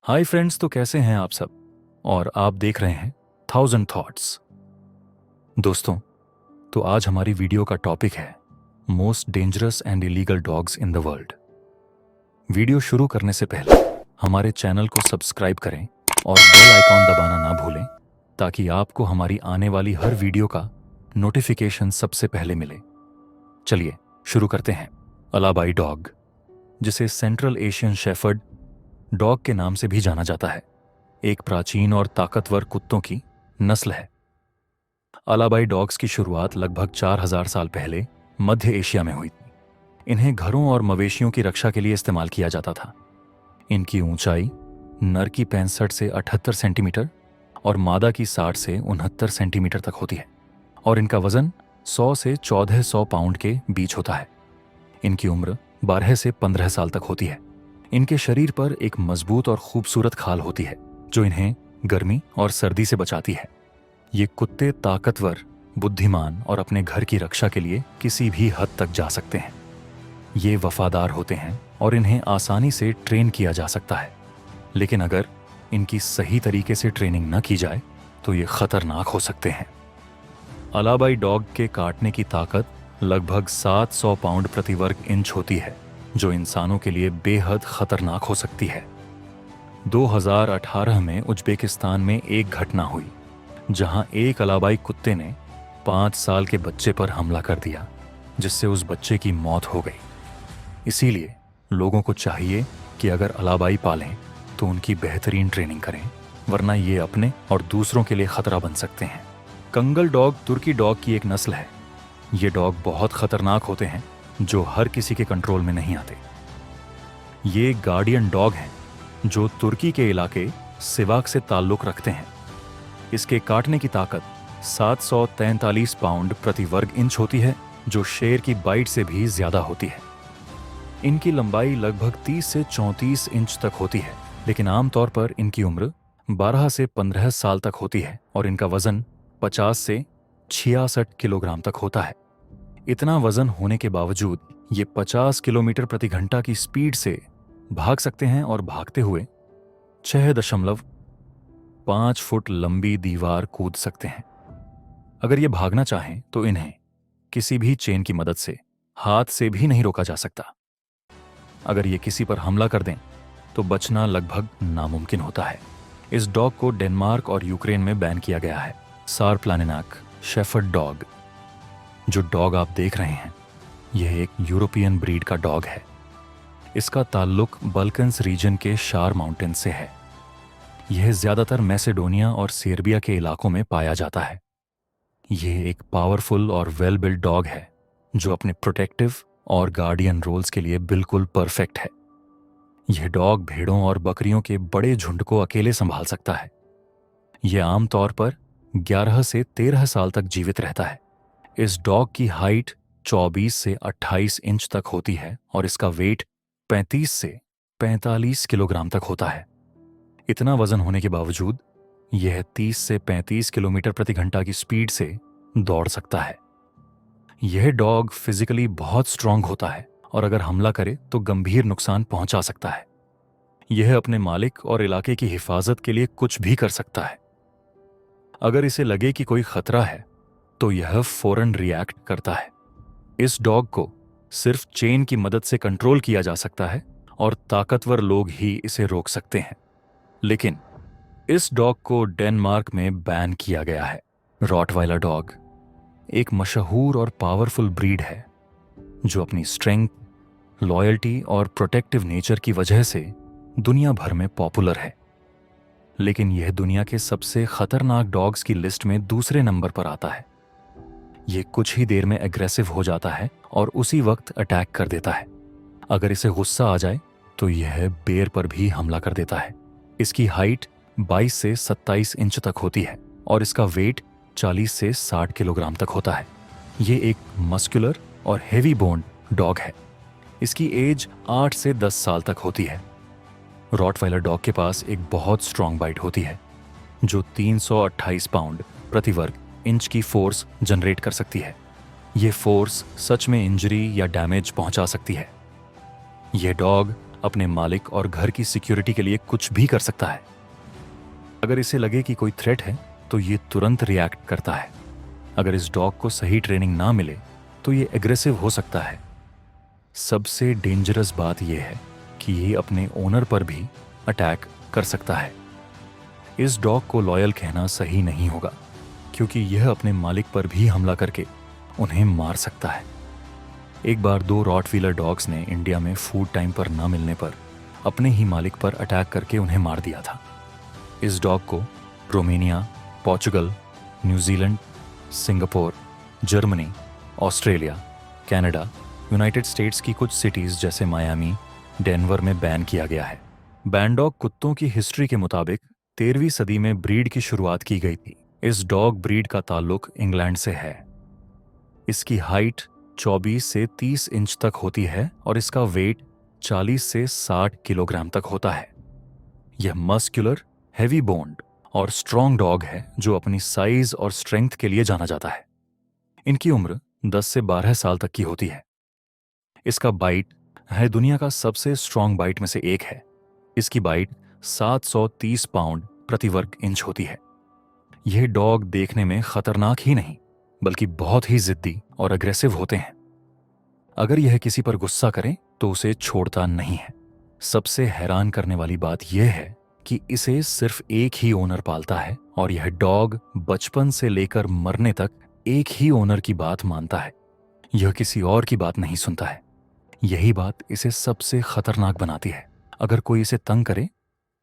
Hi friends, तो कैसे हैं आप सब। और आप देख रहे हैं 1000 थॉट्स। दोस्तों, तो आज हमारी वीडियो का टॉपिक है most dangerous and illegal dogs in the world. Video शुरू करने से पहले हमारे चैनल को सब्सक्राइब करें और बेल आइकॉन दबाना ना भूलें ताकि आपको हमारी आने वाली हर वीडियो का नोटिफिकेशन सबसे पहले मिले। चलिए शुरू करते हैं। अलाबाई डॉग, जिसे सेंट्रल एशियन शेफर्ड डॉग के नाम से भी जाना जाता है, एक प्राचीन और ताकतवर कुत्तों की नस्ल है। अलाबाई डॉग्स की शुरुआत लगभग 4000 साल पहले मध्य एशिया में हुई थी। इन्हें घरों और मवेशियों की रक्षा के लिए इस्तेमाल किया जाता था। इनकी ऊंचाई नर की 65 से 78 सेंटीमीटर और मादा की 60 से 69 सेंटीमीटर तक होती है और इनका वजन 100 से 1400 पाउंड के बीच होता है। इनकी उम्र 12 से 15 साल तक होती है। इनके शरीर पर एक मजबूत और खूबसूरत खाल होती है जो इन्हें गर्मी और सर्दी से बचाती है। ये कुत्ते ताकतवर, बुद्धिमान और अपने घर की रक्षा के लिए किसी भी हद तक जा सकते हैं। ये वफादार होते हैं और इन्हें आसानी से ट्रेन किया जा सकता है, लेकिन अगर इनकी सही तरीके से ट्रेनिंग न की जाए तो ये खतरनाक हो सकते हैं। अलाबाई डॉग के काटने की ताकत लगभग 700 पाउंड प्रति वर्ग इंच होती है, जो इंसानों के लिए बेहद खतरनाक हो सकती है। 2018 में उज्बेकिस्तान में एक घटना हुई जहां एक अलाबाई कुत्ते ने 5 साल के बच्चे पर हमला कर दिया, जिससे उस बच्चे की मौत हो गई। इसीलिए लोगों को चाहिए कि अगर अलाबाई पालें तो उनकी बेहतरीन ट्रेनिंग करें, वरना ये अपने और दूसरों के लिए खतरा बन सकते हैं। कंगल डॉग तुर्की डॉग की एक नस्ल है। ये डॉग बहुत खतरनाक होते हैं जो हर किसी के कंट्रोल में नहीं आते। ये गार्डियन डॉग हैं जो तुर्की के इलाके सिवाक से ताल्लुक रखते हैं। इसके काटने की ताकत 743 पाउंड प्रति वर्ग इंच होती है, जो शेर की बाइट से भी ज्यादा होती है। इनकी लंबाई लगभग 30 से 34 इंच तक होती है, लेकिन आमतौर पर इनकी उम्र 12 से 15 साल तक होती है और इनका वजन 50 से 66 किलोग्राम तक होता है। इतना वजन होने के बावजूद ये 50 किलोमीटर प्रति घंटा की स्पीड से भाग सकते हैं और भागते हुए 6.5 फुट लंबी दीवार कूद सकते हैं। अगर ये भागना चाहें तो इन्हें किसी भी चेन की मदद से हाथ से भी नहीं रोका जा सकता। अगर ये किसी पर हमला कर दें तो बचना लगभग नामुमकिन होता है। इस डॉग को डेनमार्क और यूक्रेन में बैन किया गया है। सारप्लानिनाक शेफर्ड डॉग, जो डॉग आप देख रहे हैं, यह एक यूरोपियन ब्रीड का डॉग है। इसका ताल्लुक बल्कन्स रीजन के शार माउंटेन से है। यह ज्यादातर मैसेडोनिया और सर्बिया के इलाकों में पाया जाता है। यह एक पावरफुल और वेल बिल्ड डॉग है जो अपने प्रोटेक्टिव और गार्डियन रोल्स के लिए बिल्कुल परफेक्ट है। यह डॉग भेड़ों और बकरियों के बड़े झुंड को अकेले संभाल सकता है। यह आमतौर पर 11 से 13 साल तक जीवित रहता है। इस डॉग की हाइट 24 से 28 इंच तक होती है और इसका वेट 35 से 45 किलोग्राम तक होता है। इतना वजन होने के बावजूद यह 30 से 35 किलोमीटर प्रति घंटा की स्पीड से दौड़ सकता है। यह डॉग फिजिकली बहुत स्ट्रांग होता है और अगर हमला करे तो गंभीर नुकसान पहुंचा सकता है। यह अपने मालिक और इलाके की हिफाजत के लिए कुछ भी कर सकता है। अगर इसे लगे कि कोई खतरा है तो यह फौरन रिएक्ट करता है। इस डॉग को सिर्फ चेन की मदद से कंट्रोल किया जा सकता है और ताकतवर लोग ही इसे रोक सकते हैं। लेकिन इस डॉग को डेनमार्क में बैन किया गया है। रॉटवाइलर डॉग एक मशहूर और पावरफुल ब्रीड है जो अपनी स्ट्रेंथ, लॉयल्टी और प्रोटेक्टिव नेचर की वजह से दुनिया भर में पॉपुलर है। लेकिन यह दुनिया के सबसे खतरनाक डॉग्स की लिस्ट में दूसरे नंबर पर आता है। यह कुछ ही देर में एग्रेसिव हो जाता है और उसी वक्त अटैक कर देता है। अगर इसे गुस्सा आ जाए तो यह बेर पर भी हमला कर देता है। इसकी हाइट 22 से 27 इंच तक होती है और इसका वेट 40 से 60 किलोग्राम तक होता है। यह एक मस्कुलर और हेवी बोन्ड डॉग है। इसकी एज 8 से 10 साल तक होती है। रॉटवाइलर डॉग के पास एक बहुत स्ट्रांग बाइट होती है जो 328 पाउंड प्रति वर्ग इंच की फोर्स जनरेट कर सकती है। यह फोर्स सच में इंजरी या डैमेज पहुंचा सकती है। यह डॉग अपने मालिक और घर की सिक्योरिटी के लिए कुछ भी कर सकता है। अगर इसे लगे कि कोई थ्रेट है तो ये तुरंत रिएक्ट करता है। अगर इस डॉग को सही ट्रेनिंग ना मिले तो ये एग्रेसिव हो सकता है। सबसे डेंजरस बात यह है कि ये अपने ओनर पर भी अटैक कर सकता है। इस डॉग को लॉयल कहना सही नहीं होगा, क्योंकि यह अपने मालिक पर भी हमला करके उन्हें मार सकता है। एक बार 2 रॉटवीलर डॉग्स ने इंडिया में फूड टाइम पर ना मिलने पर अपने ही मालिक पर अटैक करके उन्हें मार दिया था। इस डॉग को Romania, Portugal, New Zealand, Singapore, Germany, Australia, Canada, United states की कुछ सिटीज जैसे मायामी, डेनवर में बैन किया गया है। बैन डॉग कुत्तों की हिस्ट्री के मुताबिक 13वीं सदी में ब्रीड की शुरुआत की गई थी। इस डॉग ब्रीड का ताल्लुक इंग्लैंड से है। इसकी हाइट 24 से 30 इंच तक होती है और इसका वेट 40 से 60 किलोग्राम तक होता है। यह मस्कुलर, हैवी बोन्ड और स्ट्रॉन्ग डॉग है जो अपनी साइज और स्ट्रेंथ के लिए जाना जाता है। इनकी उम्र 10 से 12 साल तक की होती है। इसका बाइट है दुनिया का सबसे स्ट्रॉन्ग बाइट में से एक है। इसकी बाइट 730 पाउंड प्रति वर्ग इंच होती है। यह डॉग देखने में खतरनाक ही नहीं बल्कि बहुत ही जिद्दी और अग्रेसिव होते हैं। अगर यह किसी पर गुस्सा करे तो उसे छोड़ता नहीं है। सबसे हैरान करने वाली बात यह है कि इसे सिर्फ एक ही ओनर पालता है और यह डॉग बचपन से लेकर मरने तक एक ही ओनर की बात मानता है। यह किसी और की बात नहीं सुनता है। यही बात इसे सबसे खतरनाक बनाती है। अगर कोई इसे तंग करे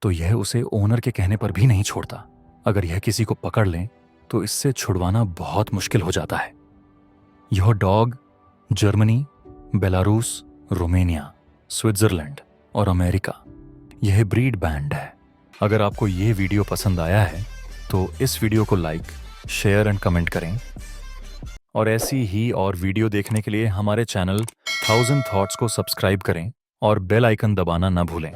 तो यह उसे ओनर के कहने पर भी नहीं छोड़ता। अगर यह किसी को पकड़ ले तो इससे छुड़वाना बहुत मुश्किल हो जाता है। यह dog Germany, Belarus, Romania, Switzerland और अमेरिका, यह ब्रीड बैंड है। अगर आपको यह वीडियो पसंद आया है तो इस वीडियो को लाइक, शेयर एंड कमेंट करें और ऐसी ही और वीडियो देखने के लिए हमारे चैनल 1000 थॉट्स को सब्सक्राइब करें और बेल आइकन दबाना न भूलें।